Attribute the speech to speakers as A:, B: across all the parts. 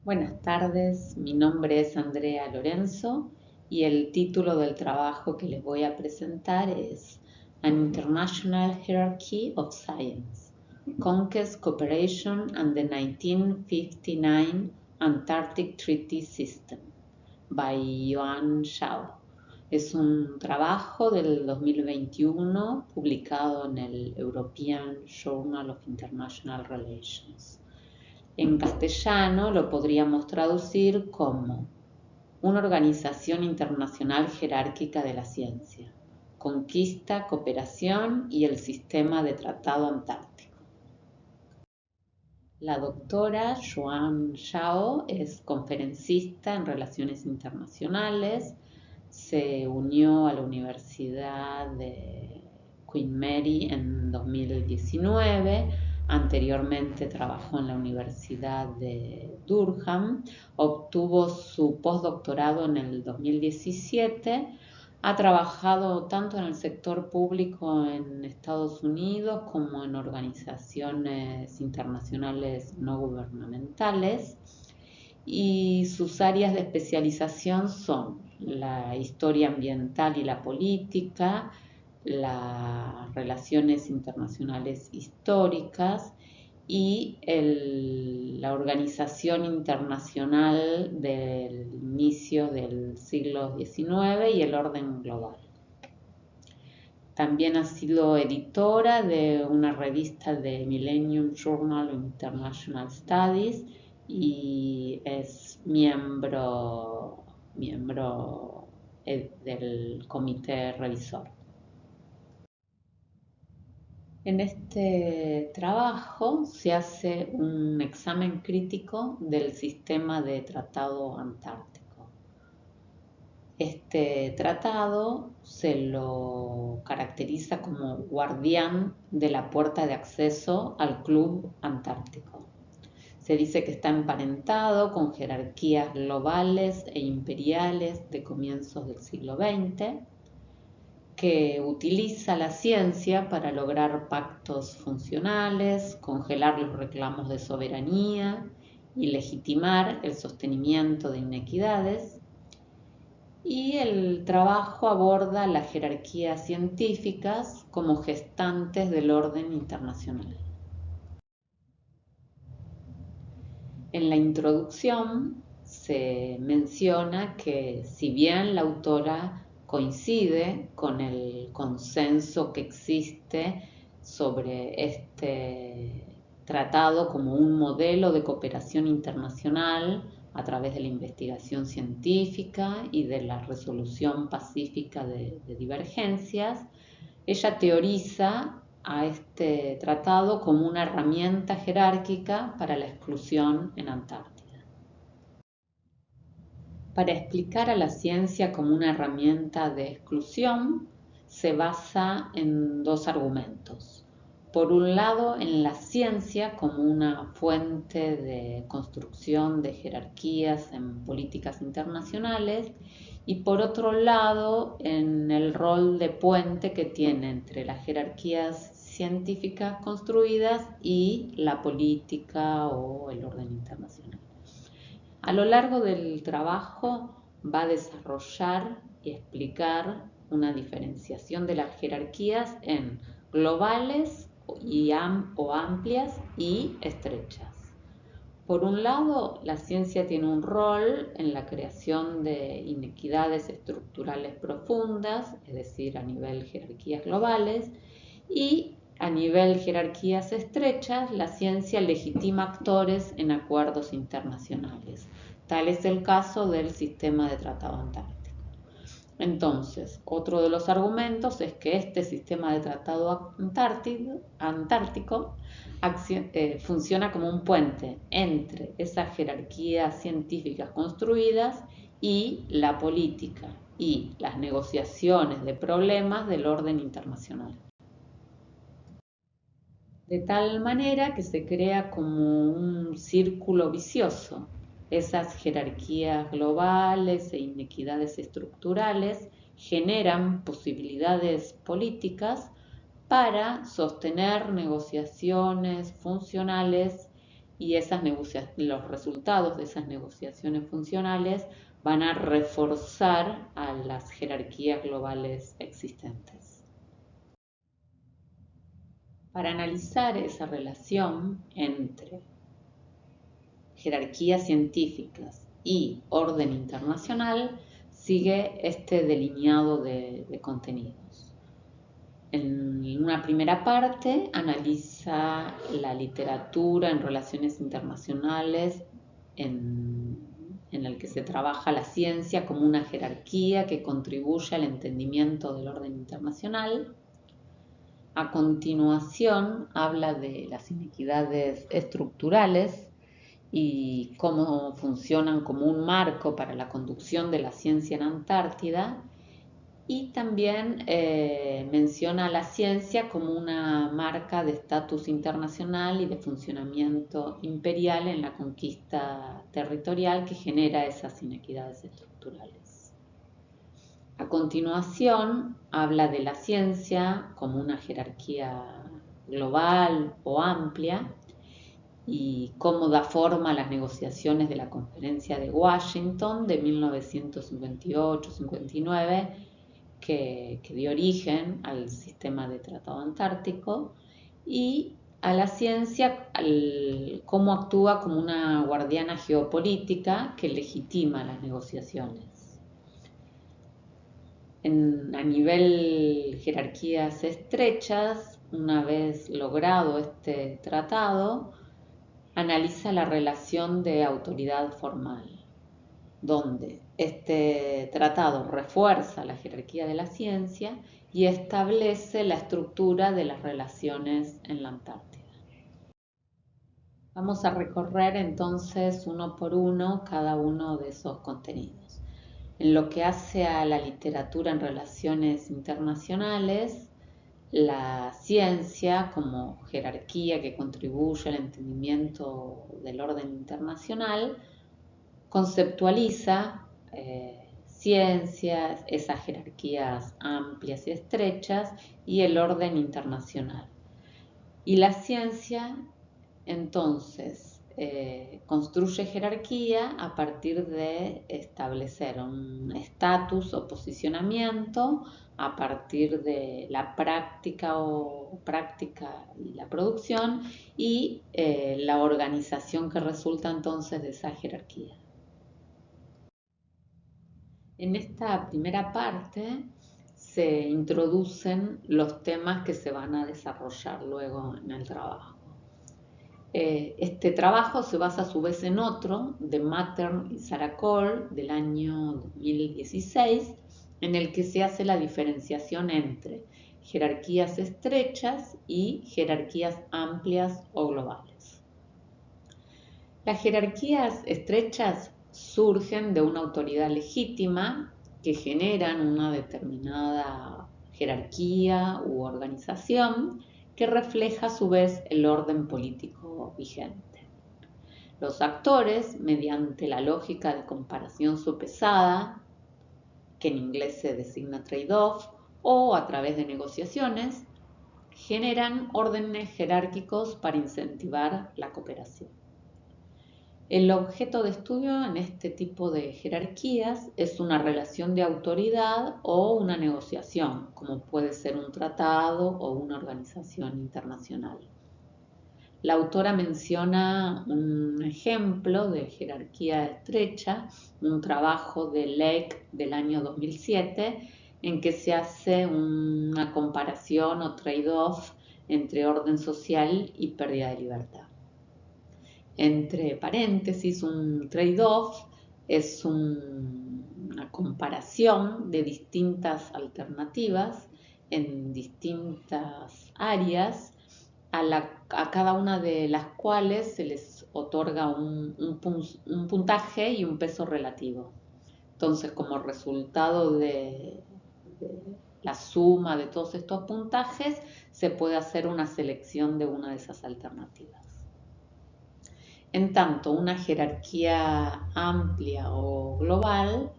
A: Buenas tardes, mi nombre es Andrea Lorenzo y el título del trabajo que les voy a presentar es An International Hierarchy of Science, Conquest, Cooperation and the 1959 Antarctic Treaty System, by Yuan Shao. Es un trabajo del 2021 publicado en el European Journal of International Relations. En castellano lo podríamos traducir como una organización internacional jerárquica de la ciencia, conquista, cooperación y el sistema de tratado antártico. La doctora Yuan Shao es conferencista en relaciones internacionales, se unió a la Universidad de Queen Mary en 2019. Anteriormente trabajó en la Universidad de Durham, obtuvo su postdoctorado en el 2017, ha trabajado tanto en el sector público en Estados Unidos como en organizaciones internacionales no gubernamentales y sus áreas de especialización son la historia ambiental y la política, las relaciones internacionales históricas y la organización internacional del inicio del siglo XIX y el orden global. También ha sido editora de una revista de Millennium Journal of International Studies y es miembro del comité revisor. En este trabajo se hace un examen crítico del sistema de tratado antártico. Este tratado se lo caracteriza como guardián de la puerta de acceso al Club Antártico. Se dice que está emparentado con jerarquías globales e imperiales de comienzos del siglo XX, que utiliza la ciencia para lograr pactos funcionales, congelar los reclamos de soberanía y legitimar el sostenimiento de inequidades. Y el trabajo aborda las jerarquías científicas como gestantes del orden internacional. En la introducción se menciona que si bien la autora coincide con el consenso que existe sobre este tratado como un modelo de cooperación internacional a través de la investigación científica y de la resolución pacífica de divergencias, ella teoriza a este tratado como una herramienta jerárquica para la exclusión en Antártida. Para explicar a la ciencia como una herramienta de exclusión, se basa en dos argumentos. Por un lado, en la ciencia como una fuente de construcción de jerarquías en políticas internacionales y por otro lado, en el rol de puente que tiene entre las jerarquías científicas construidas y la política o el orden internacional. A lo largo del trabajo va a desarrollar y explicar una diferenciación de las jerarquías en globales o amplias y estrechas. Por un lado, la ciencia tiene un rol en la creación de inequidades estructurales profundas, es decir, a nivel jerarquías globales, y a nivel jerarquías estrechas, la ciencia legitima actores en acuerdos internacionales. Tal es el caso del sistema de tratado antártico. Entonces, otro de los argumentos es que este sistema de tratado antártico funciona como un puente entre esas jerarquías científicas construidas y la política y las negociaciones de problemas del orden internacional. De tal manera que se crea como un círculo vicioso. Esas jerarquías globales e inequidades estructurales generan posibilidades políticas para sostener negociaciones funcionales y los resultados de esas negociaciones funcionales van a reforzar a las jerarquías globales existentes. Para analizar esa relación entre jerarquías científicas y orden internacional, sigue este delineado de contenidos. En una primera parte analiza la literatura en relaciones internacionales en el que se trabaja la ciencia como una jerarquía que contribuye al entendimiento del orden internacional. A continuación habla de las inequidades estructurales y cómo funcionan como un marco para la conducción de la ciencia en Antártida, y también menciona a la ciencia como una marca de estatus internacional y de funcionamiento imperial en la conquista territorial que genera esas inequidades estructurales. A continuación habla de la ciencia como una jerarquía global o amplia y cómo da forma a las negociaciones de la Conferencia de Washington de 1958-59, que dio origen al sistema de Tratado Antártico, y a la ciencia cómo actúa como una guardiana geopolítica que legitima las negociaciones. A nivel jerarquías estrechas, una vez logrado este tratado, analiza la relación de autoridad formal, donde este tratado refuerza la jerarquía de la ciencia y establece la estructura de las relaciones en la Antártida. Vamos a recorrer entonces uno por uno cada uno de esos contenidos. En lo que hace a la literatura en relaciones internacionales, la ciencia como jerarquía que contribuye al entendimiento del orden internacional conceptualiza ciencias, esas jerarquías amplias y estrechas y el orden internacional. Y la ciencia entonces construye jerarquía a partir de establecer un estatus o posicionamiento a partir de la práctica y la producción y la organización que resulta entonces de esa jerarquía. En esta primera parte se introducen los temas que se van a desarrollar luego en el trabajo. Este trabajo se basa a su vez en otro de Mattern y Sarah Cole del año 2016, en el que se hace la diferenciación entre jerarquías estrechas y jerarquías amplias o globales. Las jerarquías estrechas surgen de una autoridad legítima que generan una determinada jerarquía u organización que refleja a su vez el orden político vigente. Los actores, mediante la lógica de comparación sopesada, que en inglés se designa trade-off, o a través de negociaciones, generan órdenes jerárquicos para incentivar la cooperación. El objeto de estudio en este tipo de jerarquías es una relación de autoridad o una negociación, como puede ser un tratado o una organización internacional. La autora menciona un ejemplo de jerarquía estrecha, un trabajo de Lake del año 2007, en que se hace una comparación o trade-off entre orden social y pérdida de libertad. Entre paréntesis, un trade-off es una comparación de distintas alternativas en distintas áreas a cada una de las cuales se les otorga un puntaje y un peso relativo. Entonces, como resultado de la suma de todos estos puntajes, se puede hacer una selección de una de esas alternativas. En tanto, una jerarquía amplia o global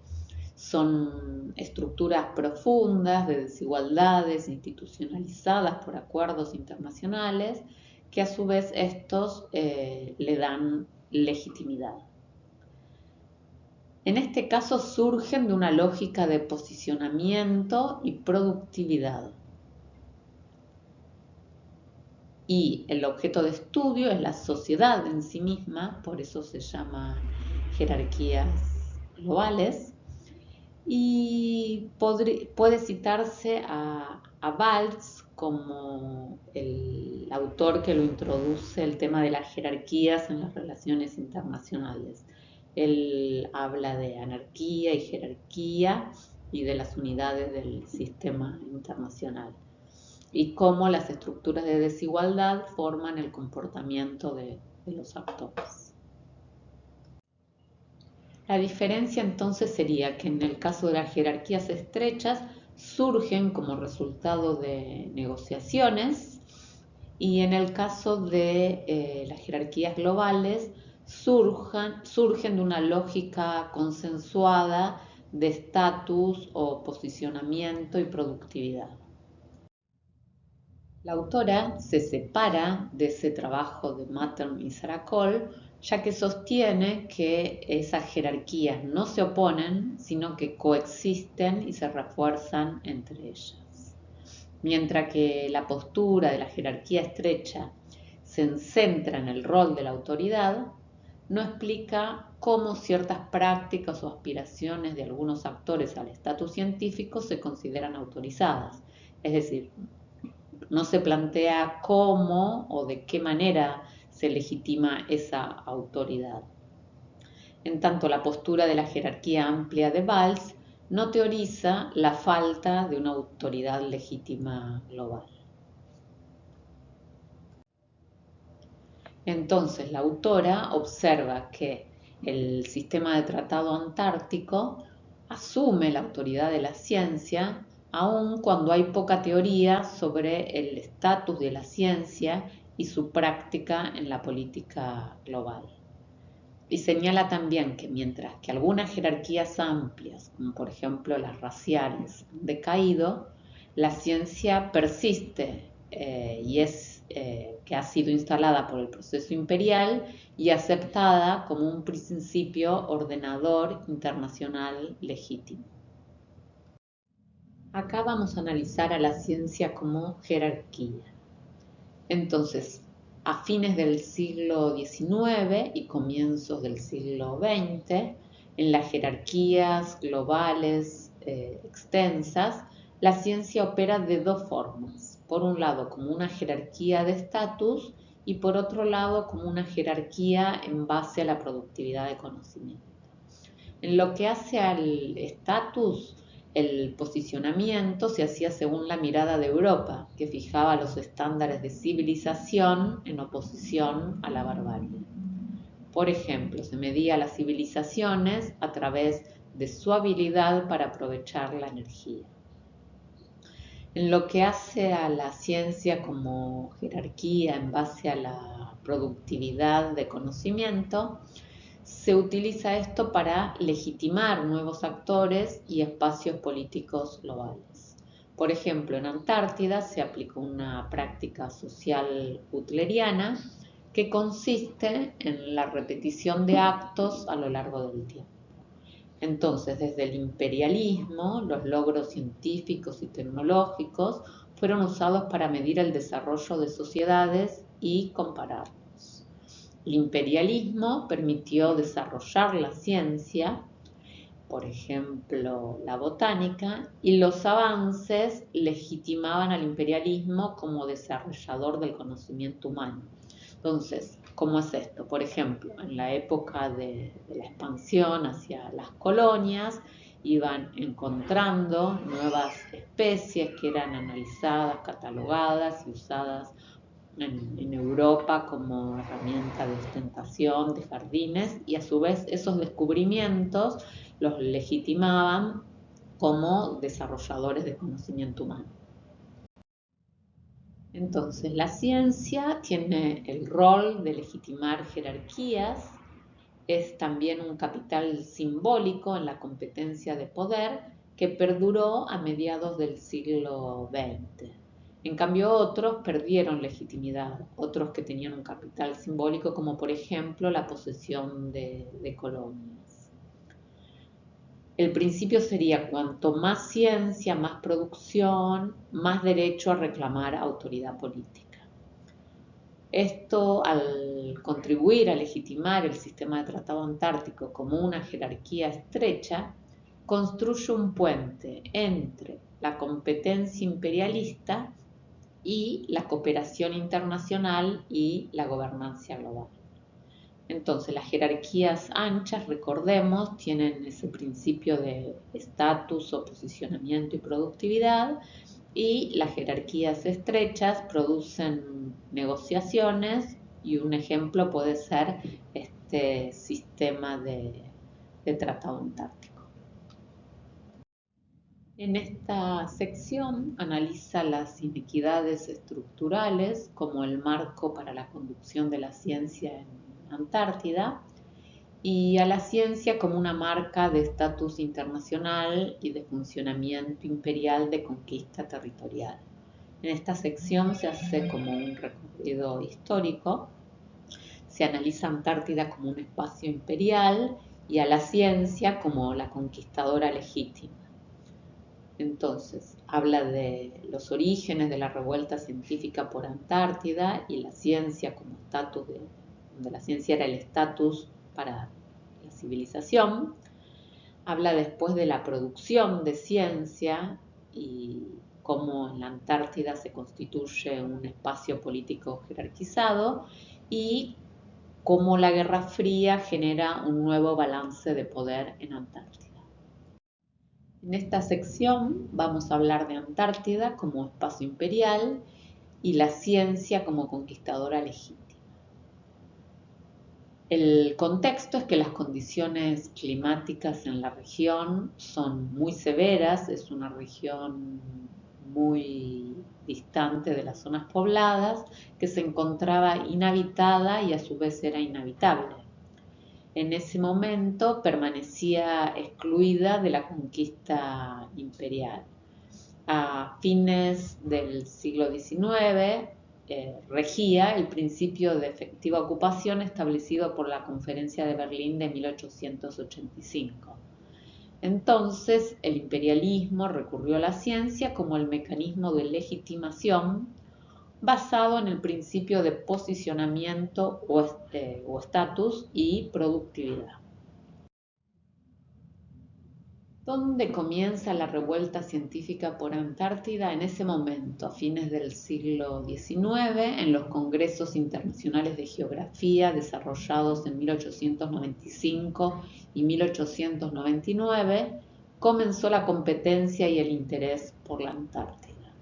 A: son estructuras profundas de desigualdades institucionalizadas por acuerdos internacionales que a su vez estos le dan legitimidad. En este caso surgen de una lógica de posicionamiento y productividad. Y el objeto de estudio es la sociedad en sí misma, por eso se llama jerarquías globales. Y puede citarse a Balz como el autor que lo introduce el tema de las jerarquías en las relaciones internacionales. Él habla de anarquía y jerarquía y de las unidades del sistema internacional y cómo las estructuras de desigualdad forman el comportamiento de los actores. La diferencia entonces sería que en el caso de las jerarquías estrechas surgen como resultado de negociaciones y en el caso de las jerarquías globales surgen de una lógica consensuada de estatus o posicionamiento y productividad. La autora se separa de ese trabajo de Mattern y Saracol, ya que sostiene que esas jerarquías no se oponen, sino que coexisten y se refuerzan entre ellas. Mientras que la postura de la jerarquía estrecha se centra en el rol de la autoridad, no explica cómo ciertas prácticas o aspiraciones de algunos actores al estatus científico se consideran autorizadas. Es decir, no se plantea cómo o de qué manera se legitima esa autoridad. En tanto, la postura de la jerarquía amplia de Balz no teoriza la falta de una autoridad legítima global. Entonces, la autora observa que el sistema de tratado antártico asume la autoridad de la ciencia aun cuando hay poca teoría sobre el estatus de la ciencia y su práctica en la política global. Y señala también que mientras que algunas jerarquías amplias, como por ejemplo las raciales, han decaído, la ciencia persiste y es que ha sido instalada por el proceso imperial y aceptada como un principio ordenador internacional legítimo. Acá vamos a analizar a la ciencia como jerarquía. Entonces, a fines del siglo XIX y comienzos del siglo XX, en las jerarquías globales extensas, la ciencia opera de dos formas. Por un lado, como una jerarquía de estatus y por otro lado, como una jerarquía en base a la productividad de conocimiento. En lo que hace al estatus, el posicionamiento se hacía según la mirada de Europa, que fijaba los estándares de civilización en oposición a la barbarie. Por ejemplo, se medía las civilizaciones a través de su habilidad para aprovechar la energía. En lo que hace a la ciencia como jerarquía en base a la productividad de conocimiento, se utiliza esto para legitimar nuevos actores y espacios políticos globales. Por ejemplo, en Antártida se aplicó una práctica social butleriana que consiste en la repetición de actos a lo largo del tiempo. Entonces, desde el imperialismo, los logros científicos y tecnológicos fueron usados para medir el desarrollo de sociedades y compararlos. El imperialismo permitió desarrollar la ciencia, por ejemplo, la botánica, y los avances legitimaban al imperialismo como desarrollador del conocimiento humano. Entonces, ¿cómo es esto? Por ejemplo, en la época de la expansión hacia las colonias, iban encontrando nuevas especies que eran analizadas, catalogadas y usadas en Europa como herramienta de ostentación de jardines y a su vez esos descubrimientos los legitimaban como desarrolladores de conocimiento humano. Entonces, la ciencia tiene el rol de legitimar jerarquías, es también un capital simbólico en la competencia de poder que perduró a mediados del siglo XX. En cambio, otros perdieron legitimidad, otros que tenían un capital simbólico, como por ejemplo la posesión de colonias. El principio sería cuanto más ciencia, más producción, más derecho a reclamar autoridad política. Esto, al contribuir a legitimar el sistema de tratado antártico como una jerarquía estrecha, construye un puente entre la competencia imperialista y la cooperación internacional y la gobernanza global. Entonces, las jerarquías anchas, recordemos, tienen ese principio de estatus o posicionamiento y productividad, y las jerarquías estrechas producen negociaciones, y un ejemplo puede ser este sistema de tratado antártico. En esta sección analiza las inequidades estructurales como el marco para la conducción de la ciencia en Antártida y a la ciencia como una marca de estatus internacional y de funcionamiento imperial de conquista territorial. En esta sección se hace como un recorrido histórico, se analiza Antártida como un espacio imperial y a la ciencia como la conquistadora legítima. Entonces, habla de los orígenes de la revuelta científica por Antártida y la ciencia como estatus, donde la ciencia era el estatus para la civilización. Habla después de la producción de ciencia y cómo en la Antártida se constituye un espacio político jerarquizado y cómo la Guerra Fría genera un nuevo balance de poder en Antártida. En esta sección vamos a hablar de Antártida como espacio imperial y la ciencia como conquistadora legítima. El contexto es que las condiciones climáticas en la región son muy severas, es una región muy distante de las zonas pobladas, que se encontraba inhabitada y a su vez era inhabitable. En ese momento permanecía excluida de la conquista imperial. A fines del siglo XIX regía el principio de efectiva ocupación establecido por la Conferencia de Berlín de 1885. Entonces, el imperialismo recurrió a la ciencia como el mecanismo de legitimación basado en el principio de posicionamiento o estatus y productividad. ¿Dónde comienza la revuelta científica por Antártida? En ese momento, a fines del siglo XIX, en los congresos internacionales de geografía desarrollados en 1895 y 1899, comenzó la competencia y el interés por la Antártida.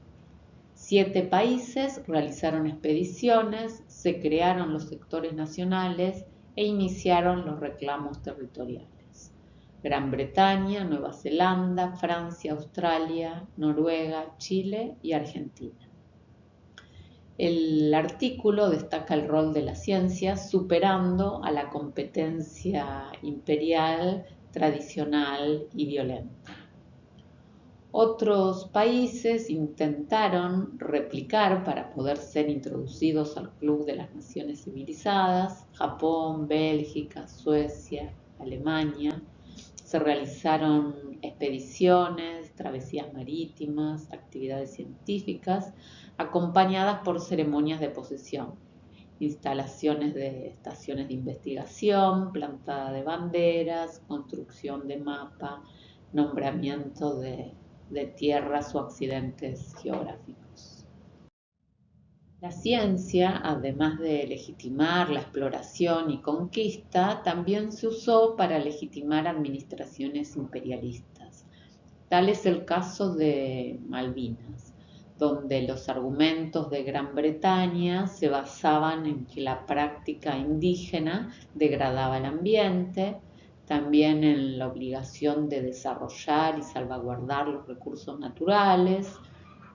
A: 7 países realizaron expediciones, se crearon los sectores nacionales e iniciaron los reclamos territoriales. Gran Bretaña, Nueva Zelanda, Francia, Australia, Noruega, Chile y Argentina. El artículo destaca el rol de la ciencia superando a la competencia imperial, tradicional y violenta. Otros países intentaron replicar para poder ser introducidos al Club de las Naciones Civilizadas: Japón, Bélgica, Suecia, Alemania. Se realizaron expediciones, travesías marítimas, actividades científicas, acompañadas por ceremonias de posesión, instalaciones de estaciones de investigación, plantada de banderas, construcción de mapa, nombramiento de tierras o accidentes geográficos. La ciencia, además de legitimar la exploración y conquista, también se usó para legitimar administraciones imperialistas. Tal es el caso de Malvinas, donde los argumentos de Gran Bretaña se basaban en que la práctica indígena degradaba el ambiente, también en la obligación de desarrollar y salvaguardar los recursos naturales,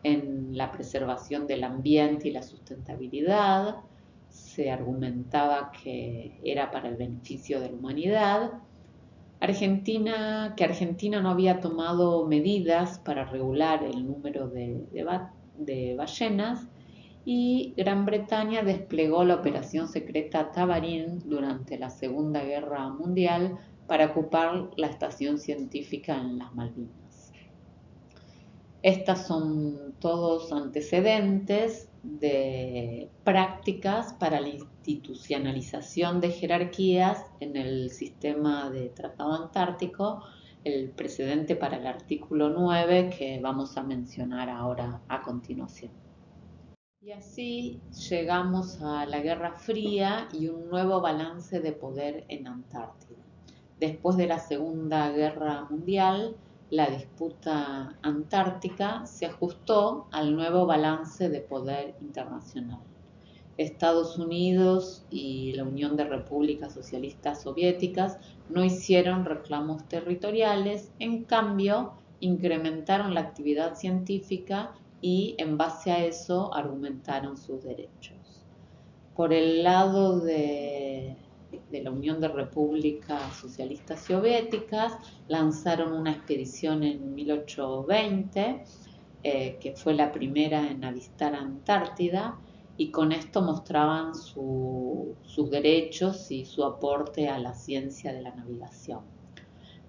A: en la preservación del ambiente y la sustentabilidad. Se argumentaba que era para el beneficio de la humanidad. Argentina no había tomado medidas para regular el número de de ballenas, y Gran Bretaña desplegó la operación secreta Tabarín durante la Segunda Guerra Mundial para ocupar la estación científica en las Malvinas. Estas son todos antecedentes de prácticas para la institucionalización de jerarquías en el sistema de Tratado Antártico, el precedente para el artículo 9 que vamos a mencionar ahora a continuación. Y así llegamos a la Guerra Fría y un nuevo balance de poder en Antártida. Después de la Segunda Guerra Mundial, la disputa antártica se ajustó al nuevo balance de poder internacional. Estados Unidos y la Unión de Repúblicas Socialistas Soviéticas no hicieron reclamos territoriales, en cambio, incrementaron la actividad científica y en base a eso argumentaron sus derechos. Por el lado de la Unión de Repúblicas Socialistas Soviéticas, lanzaron una expedición en 1820, que fue la primera en avistar Antártida, y con esto mostraban sus derechos y su aporte a la ciencia de la navegación.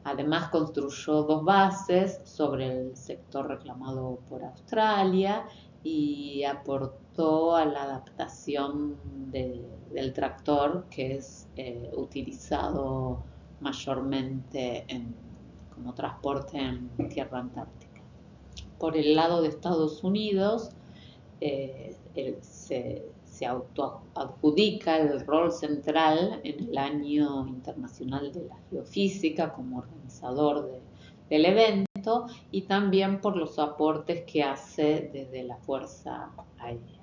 A: Además construyó 2 bases sobre el sector reclamado por Australia y aportó a la adaptación del tractor, que es utilizado mayormente como transporte en tierra antártica. Por el lado de Estados Unidos, se autoadjudica el rol central en el Año Internacional de la Geofísica como organizador del evento, y también por los aportes que hace desde la Fuerza Aérea.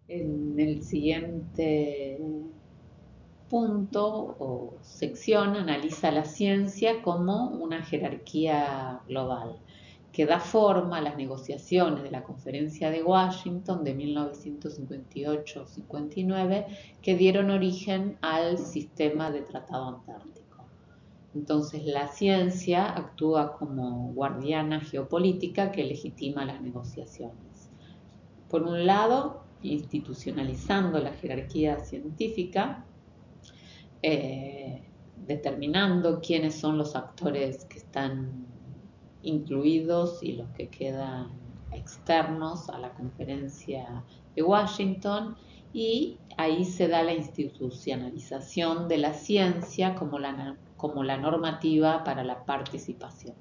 A: En el siguiente punto o sección analiza la ciencia como una jerarquía global, que da forma a las negociaciones de la Conferencia de Washington de 1958-59, que dieron origen al sistema de Tratado Antártico. Entonces, la ciencia actúa como guardiana geopolítica que legitima las negociaciones. Por un lado, institucionalizando la jerarquía científica, determinando quiénes son los actores que están incluidos y los que quedan externos a la conferencia de Washington, y ahí se da la institucionalización de la ciencia como la normativa para la participación.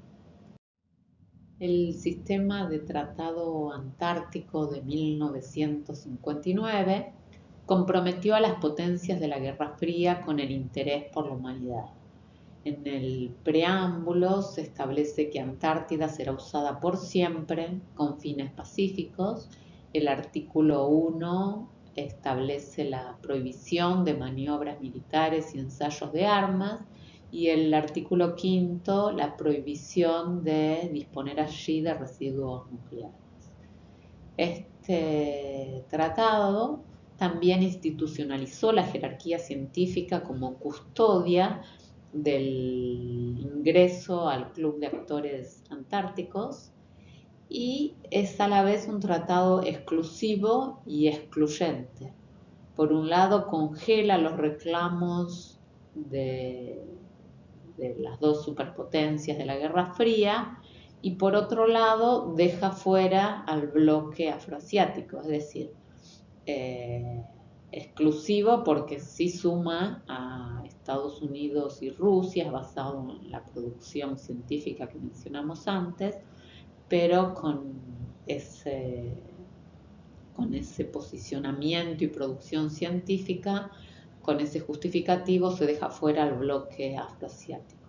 A: El sistema de Tratado Antártico de 1959 comprometió a las potencias de la Guerra Fría con el interés por la humanidad. En el preámbulo se establece que Antártida será usada por siempre con fines pacíficos. El artículo 1 establece la prohibición de maniobras militares y ensayos de armas, y el artículo 5 la prohibición de disponer allí de residuos nucleares. Este tratado también institucionalizó la jerarquía científica como custodia del ingreso al Club de Actores Antárticos, y es a la vez un tratado exclusivo y excluyente. Por un lado, congela los reclamos de las 2 superpotencias de la Guerra Fría, y por otro lado deja fuera al bloque afroasiático, es decir, exclusivo porque sí suma a Estados Unidos y Rusia, basado en la producción científica que mencionamos antes, pero con ese posicionamiento y producción científica, con ese justificativo, se deja fuera al bloque afroasiático.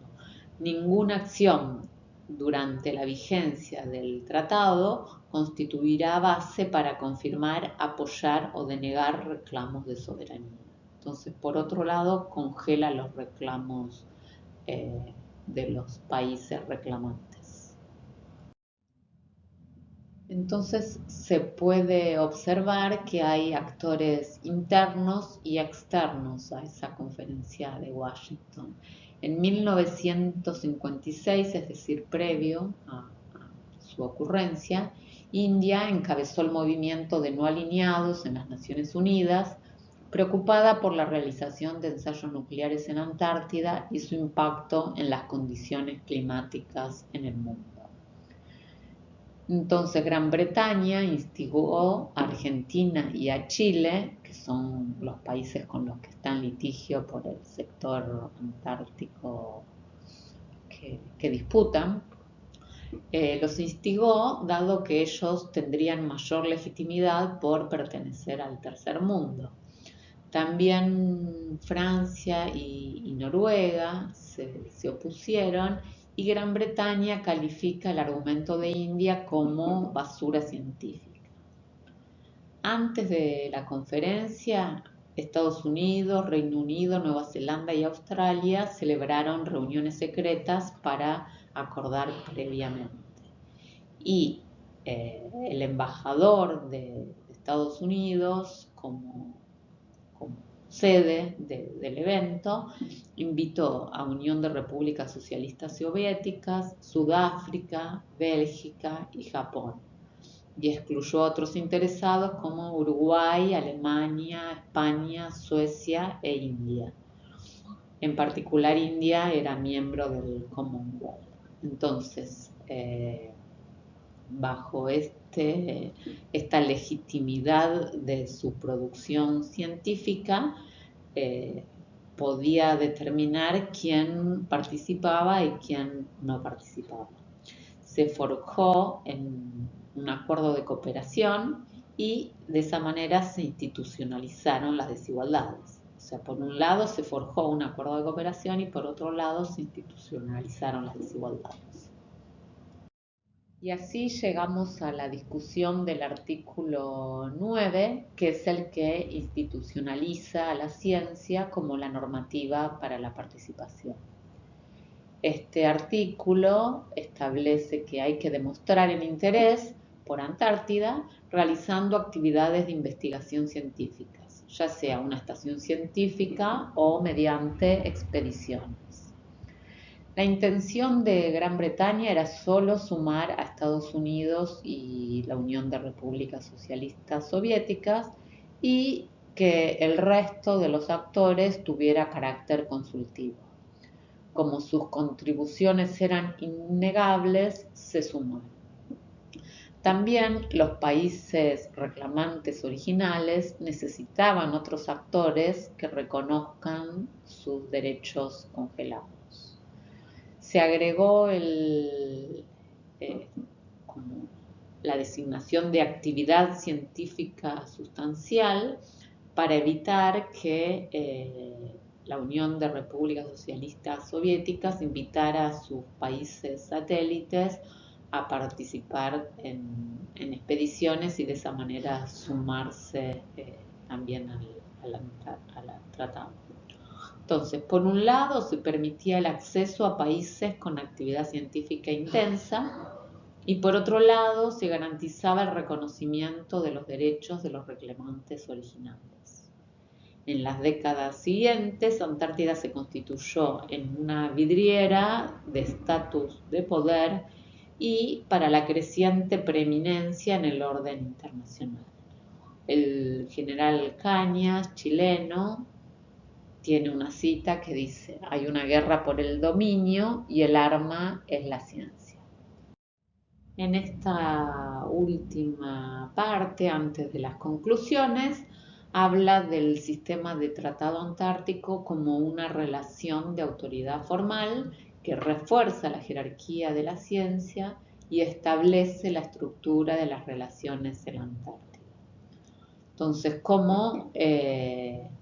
A: Ninguna acción durante la vigencia del tratado constituirá base para confirmar, apoyar o denegar reclamos de soberanía. Entonces, por otro lado, congela los reclamos de los países reclamantes. Entonces, se puede observar que hay actores internos y externos a esa conferencia de Washington. En 1956, es decir, previo a su su ocurrencia, India encabezó el movimiento de no alineados en las Naciones Unidas, preocupada por la realización de ensayos nucleares en Antártida y su impacto en las condiciones climáticas en el mundo. Entonces Gran Bretaña instigó a Argentina y a Chile, que son los países con los que está en litigio por el sector antártico que disputan, los instigó dado que ellos tendrían mayor legitimidad por pertenecer al tercer mundo. También Francia y Noruega se opusieron y Gran Bretaña califica el argumento de India como basura científica. Antes de la conferencia, Estados Unidos, Reino Unido, Nueva Zelanda y Australia celebraron reuniones secretas para acordar previamente. Y el embajador de Estados Unidos, como sede del evento, invitó a Unión de Repúblicas Socialistas Soviéticas, Sudáfrica, Bélgica y Japón, y excluyó a otros interesados como Uruguay, Alemania, España, Suecia e India. En particular, India era miembro del Commonwealth. Entonces, bajo esta legitimidad de su producción científica, podía determinar quién participaba y quién no participaba. Se forjó en un acuerdo de cooperación y de esa manera se institucionalizaron las desigualdades. O sea, por un lado se forjó un acuerdo de cooperación y por otro lado se institucionalizaron las desigualdades. Y así llegamos a la discusión del artículo 9, que es el que institucionaliza a la ciencia como la normativa para la participación. Este artículo establece que hay que demostrar el interés por Antártida realizando actividades de investigación científicas, ya sea una estación científica o mediante expediciones. La intención de Gran Bretaña era solo sumar a Estados Unidos y la Unión de Repúblicas Socialistas Soviéticas y que el resto de los actores tuviera carácter consultivo. Como sus contribuciones eran innegables, se sumaron. También los países reclamantes originales necesitaban otros actores que reconozcan sus derechos congelados. Se agregó como la designación de actividad científica sustancial para evitar que la Unión de Repúblicas Socialistas Soviéticas invitara a sus países satélites a participar en expediciones y de esa manera sumarse también al tratado. Entonces, por un lado, se permitía el acceso a países con actividad científica intensa y por otro lado, se garantizaba el reconocimiento de los derechos de los reclamantes originales. En las décadas siguientes, Antártida se constituyó en una vidriera de estatus de poder y para la creciente preeminencia en el orden internacional. El general Cañas, chileno, tiene una cita que dice: hay una guerra por el dominio y el arma es la ciencia. En esta última parte, antes de las conclusiones, habla del sistema de tratado antártico como una relación de autoridad formal que refuerza la jerarquía de la ciencia y establece la estructura de las relaciones en la Antártida. Entonces, cómo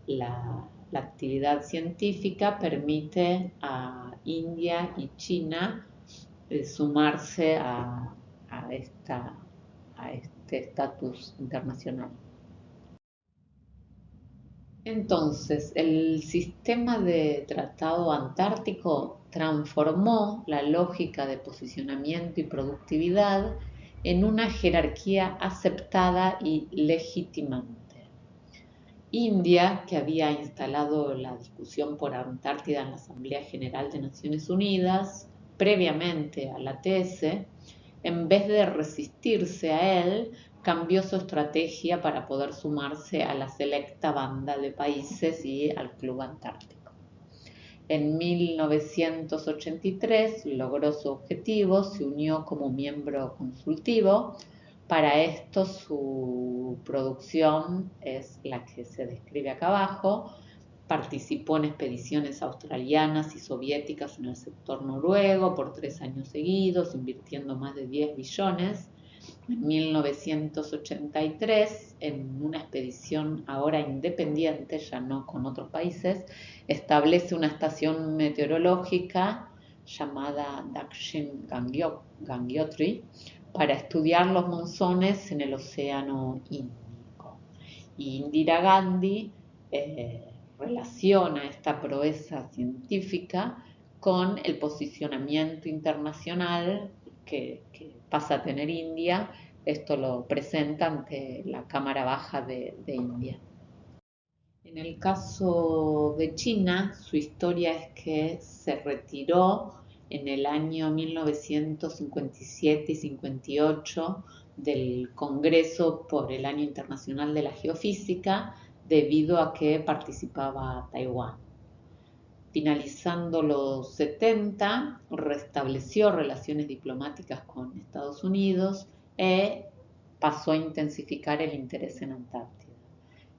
A: la actividad científica permite a India y China sumarse a este estatus internacional. Entonces, el sistema de tratado antártico transformó la lógica de posicionamiento y productividad en una jerarquía aceptada y legitimante. India, que había instalado la discusión por Antártida en la Asamblea General de Naciones Unidas, previamente a la TS, en vez de resistirse a él, cambió su estrategia para poder sumarse a la selecta banda de países y al Club Antártico. En 1983 logró su objetivo, se unió como miembro consultivo. Para esto su producción es la que se describe acá abajo. Participó en expediciones australianas y soviéticas en el sector noruego por 3 años seguidos, invirtiendo más de 10 billones. En 1983, en una expedición ahora independiente, ya no con otros países, establece una estación meteorológica llamada Dakshin Gangotri para estudiar los monzones en el Océano Índico. Y Indira Gandhi relaciona esta proeza científica con el posicionamiento internacional que pasa a tener India. Esto lo presenta ante la Cámara Baja de India. En el caso de China, su historia es que se retiró en el año 1957 y 58 del Congreso por el Año Internacional de la Geofísica debido a que participaba Taiwán. Finalizando los 70, restableció relaciones diplomáticas con Estados Unidos e pasó a intensificar el interés en Antártida.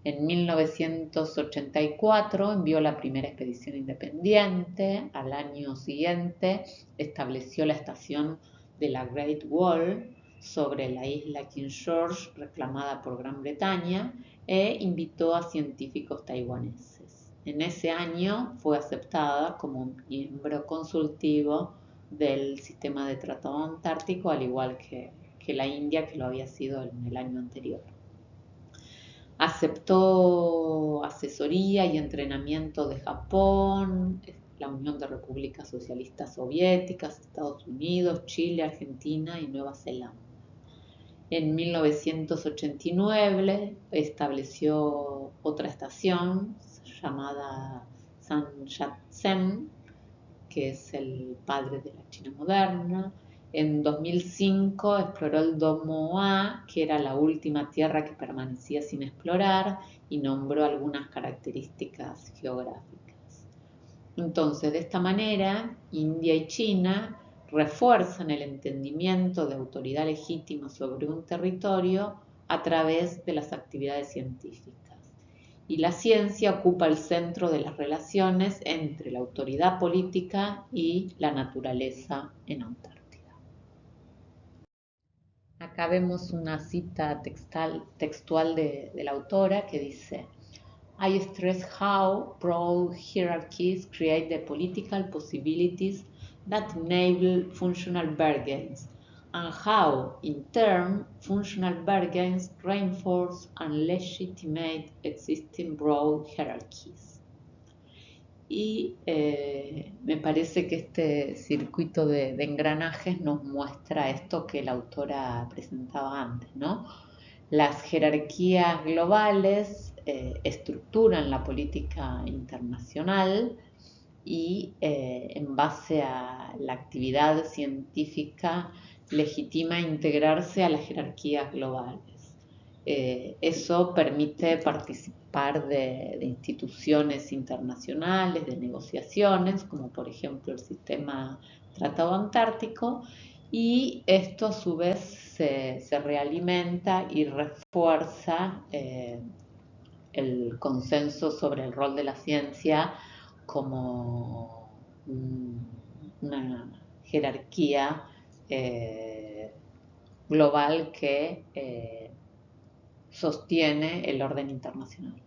A: En 1984 envió la primera expedición independiente. Al año siguiente estableció la estación de la Great Wall sobre la isla King George, reclamada por Gran Bretaña, e invitó a científicos taiwaneses. En ese año fue aceptada como miembro consultivo del sistema de tratado antártico, al igual que la India, que lo había sido en el año anterior. Aceptó asesoría y entrenamiento de Japón, la Unión de Repúblicas Socialistas Soviéticas, Estados Unidos, Chile, Argentina y Nueva Zelanda. En 1989 estableció otra estación llamada Sun Yat-sen, que es el padre de la China moderna. En 2005 exploró el Domo A, que era la última tierra que permanecía sin explorar, y nombró algunas características geográficas. Entonces, de esta manera, India y China refuerzan el entendimiento de autoridad legítima sobre un territorio a través de las actividades científicas. Y la ciencia ocupa el centro de las relaciones entre la autoridad política y la naturaleza en Antártida. Acá vemos una cita textual de la autora que dice: I stress how broad hierarchies create the political possibilities that enable functional bargains, and how, in turn, functional bargains reinforce and legitimate existing broad hierarchies. Y me parece que este circuito de engranajes nos muestra esto que la autora presentaba antes, ¿no? Las jerarquías globales estructuran la política internacional y en base a la actividad científica legitima integrarse a las jerarquías globales. Eso permite participar de instituciones internacionales, de negociaciones, como por ejemplo el sistema Tratado Antártico, y esto a su vez se realimenta y refuerza el consenso sobre el rol de la ciencia como una jerarquía global que sostiene el orden internacional.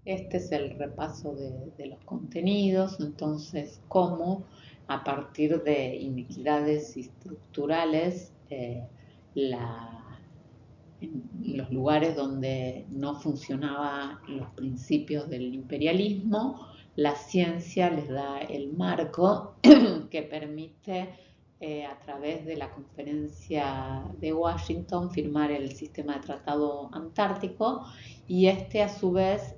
A: Este es el repaso de los contenidos. Entonces, cómo a partir de inequidades estructurales, en los lugares donde no funcionaban los principios del imperialismo, la ciencia les da el marco que permite a través de la Conferencia de Washington firmar el sistema de tratado antártico, y este a su vez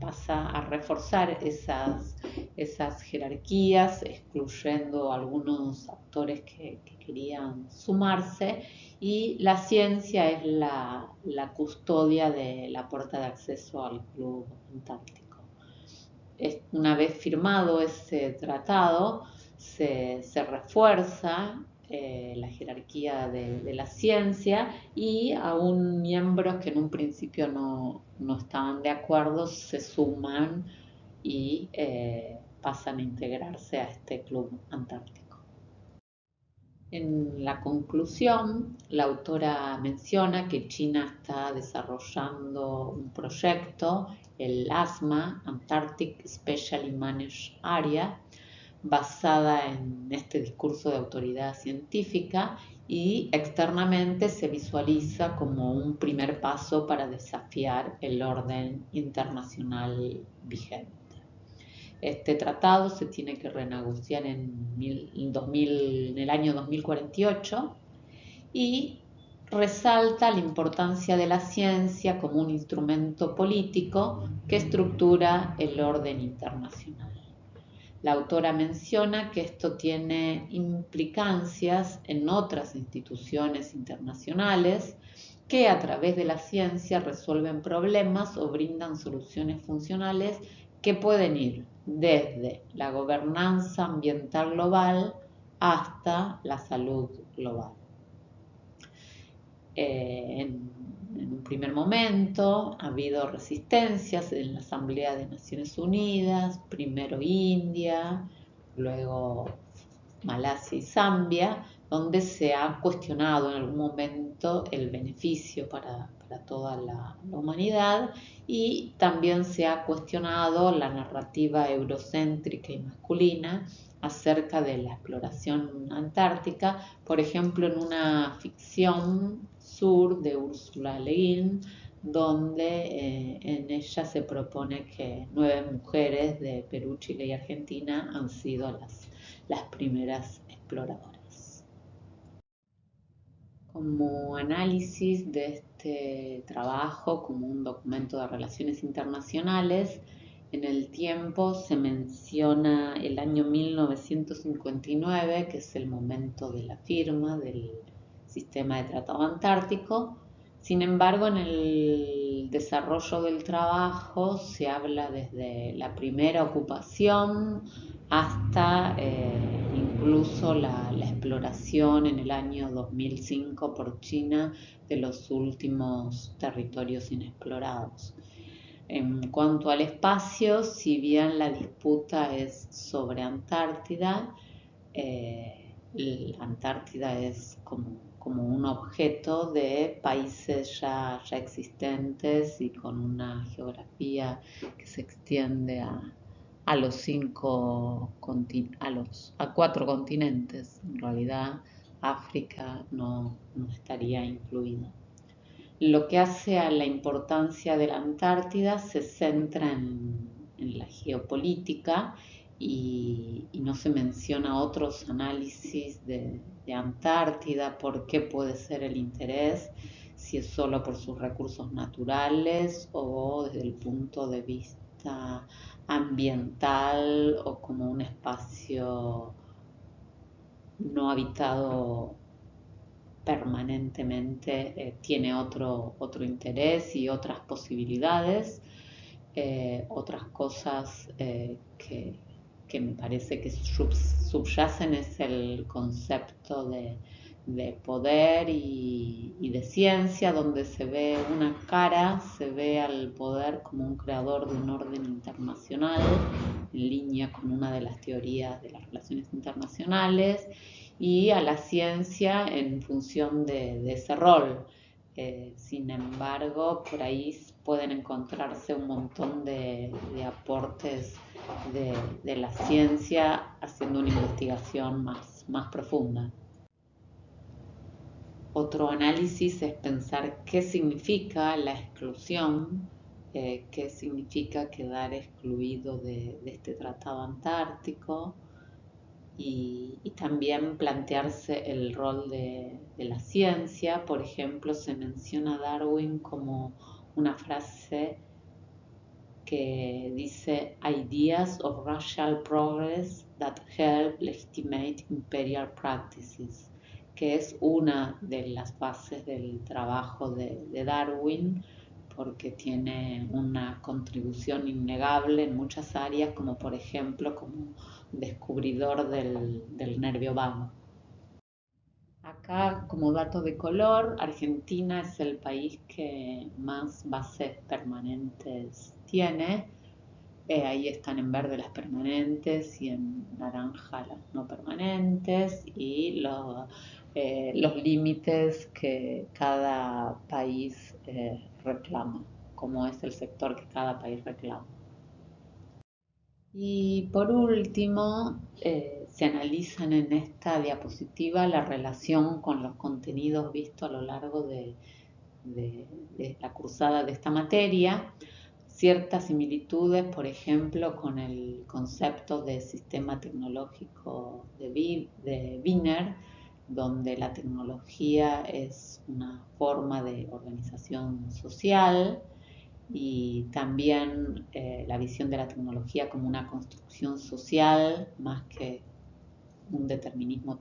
A: pasa a reforzar esas jerarquías, excluyendo algunos actores que querían sumarse, y la ciencia es la custodia de la puerta de acceso al Club Antártico. Una vez firmado ese tratado, se refuerza la jerarquía de la ciencia, y aún miembros que en un principio no estaban de acuerdo se suman y pasan a integrarse a este Club Antártico. En la conclusión, la autora menciona que China está desarrollando un proyecto, el ASMA, Antarctic Specially Managed Area, basada en este discurso de autoridad científica, y externamente se visualiza como un primer paso para desafiar el orden internacional vigente. Este tratado se tiene que renegociar en el año 2048 y resalta la importancia de la ciencia como un instrumento político que estructura el orden internacional. La autora menciona que esto tiene implicancias en otras instituciones internacionales que a través de la ciencia resuelven problemas o brindan soluciones funcionales que pueden ir desde la gobernanza ambiental global hasta la salud global. En un primer momento ha habido resistencias en la Asamblea de Naciones Unidas, primero India, luego Malasia y Zambia, donde se ha cuestionado en algún momento el beneficio para toda la humanidad, y también se ha cuestionado la narrativa eurocéntrica y masculina acerca de la exploración antártica, por ejemplo en una ficción Sur de Ursula Le Guin, donde en ella se propone que 9 mujeres de Perú, Chile y Argentina han sido las primeras exploradoras. Como análisis de este trabajo, como un documento de relaciones internacionales, en el tiempo se menciona el año 1959, que es el momento de la firma del Sistema de Tratado Antártico. Sin embargo, en el desarrollo del trabajo se habla desde la primera ocupación hasta incluso la exploración en el año 2005 por China de los últimos territorios inexplorados. En cuanto al espacio, si bien la disputa es sobre Antártida, la Antártida es como un objeto de países ya existentes y con una geografía que se extiende a 4 continentes. En realidad África no estaría incluida. Lo que hace a la importancia de la Antártida se centra en la geopolítica, y no se menciona otros análisis de Antártida, por qué puede ser el interés, si es solo por sus recursos naturales o desde el punto de vista ambiental o como un espacio no habitado permanentemente, tiene otro interés y otras posibilidades. Otras cosas que me parece que subyacen es el concepto de poder y de ciencia, donde se ve una cara, se ve al poder como un creador de un orden internacional, en línea con una de las teorías de las relaciones internacionales, y a la ciencia en función de ese rol. Sin embargo, por ahí pueden encontrarse un montón de aportes de la ciencia haciendo una investigación más profunda. Otro análisis es pensar qué significa la exclusión, qué significa quedar excluido de este tratado antártico, y también plantearse el rol de la ciencia. Por ejemplo, se menciona a Darwin como una frase que dice Ideas of Racial Progress that Help Legitimate Imperial Practices, que es una de las bases del trabajo de Darwin, porque tiene una contribución innegable en muchas áreas, como por ejemplo como descubridor del nervio vago. Acá, como dato de color, Argentina es el país que más bases permanentes tiene. Ahí están en verde las permanentes y en naranja las no permanentes, y los límites que cada país reclama, como es el sector que cada país reclama. Y por último, se analizan en esta diapositiva la relación con los contenidos vistos a lo largo de la cursada de esta materia, ciertas similitudes, por ejemplo, con el concepto de sistema tecnológico de Wiener, donde la tecnología es una forma de organización social, y también la visión de la tecnología como una construcción social más que un determinismo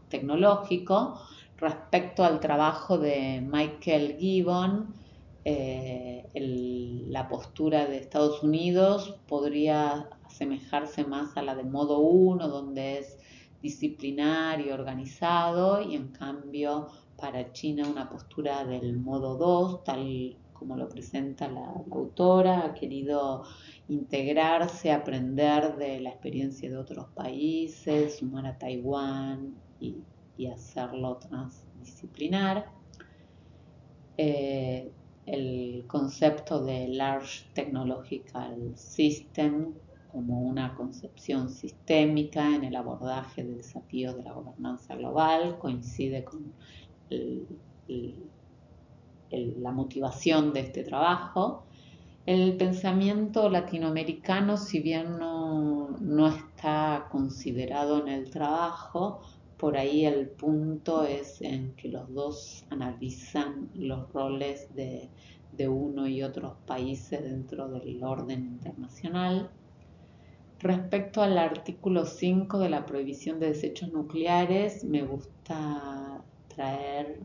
A: tecnológico. Respecto al trabajo de Michael Gibbon, la postura de Estados Unidos podría asemejarse más a la de modo 1, donde es disciplinario, organizado, y en cambio para China una postura del modo 2, tal como lo presenta la autora. Ha querido integrarse, aprender de la experiencia de otros países, sumar a Taiwán y hacerlo transdisciplinar. El concepto de Large Technological System como una concepción sistémica en el abordaje de desafíos de la gobernanza global coincide con la motivación de este trabajo. El pensamiento latinoamericano, si bien no está considerado en el trabajo, por ahí el punto es en que los dos analizan los roles de uno y otros países dentro del orden internacional. Respecto al artículo 5 de la prohibición de desechos nucleares, me gusta traer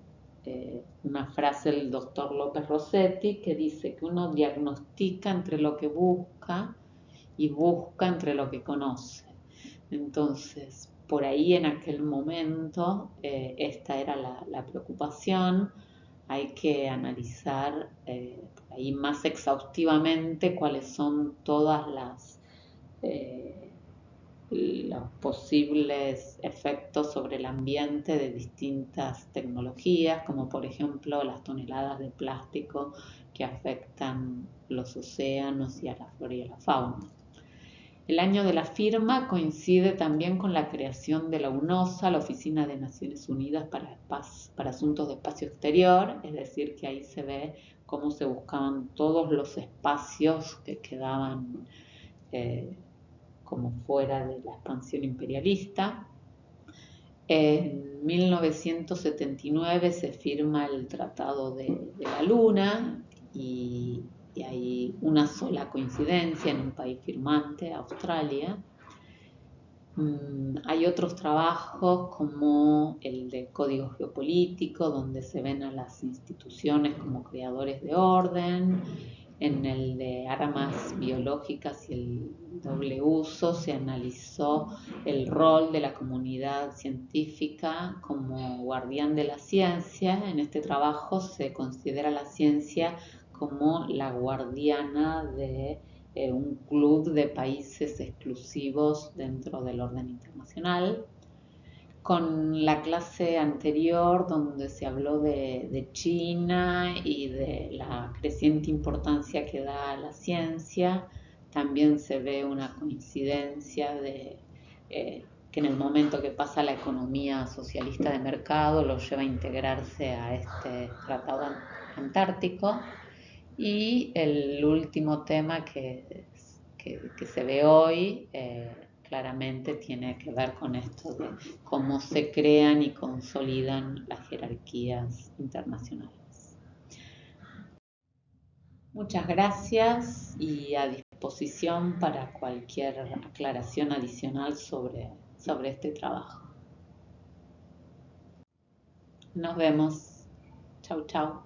A: una frase del doctor López Rossetti, que dice que uno diagnostica entre lo que busca y busca entre lo que conoce. Entonces, por ahí en aquel momento, esta era la preocupación. Hay que analizar por ahí más exhaustivamente cuáles son todas los posibles efectos sobre el ambiente de distintas tecnologías, como por ejemplo las toneladas de plástico que afectan los océanos y a la flora y a la fauna. El año de la firma coincide también con la creación de la UNOSA, la Oficina de Naciones Unidas para Asuntos de Espacio Exterior, es decir, que ahí se ve cómo se buscaban todos los espacios que quedaban como fuera de la expansión imperialista. En 1979 se firma el Tratado de la Luna, y hay una sola coincidencia en un país firmante, Australia. Hay otros trabajos como el de Código Geopolítico, donde se ven a las instituciones como creadores de orden. En el de armas biológicas y el doble uso se analizó el rol de la comunidad científica como guardián de la ciencia. En este trabajo se considera la ciencia como la guardiana de un club de países exclusivos dentro del orden internacional. Con la clase anterior, donde se habló de China y de la creciente importancia que da a la ciencia, también se ve una coincidencia de que en el momento que pasa la economía socialista de mercado lo lleva a integrarse a este tratado antártico. Y el último tema que se ve hoy claramente tiene que ver con esto de cómo se crean y consolidan las jerarquías internacionales. Muchas gracias y a disposición para cualquier aclaración adicional sobre este trabajo. Nos vemos. Chau, chau.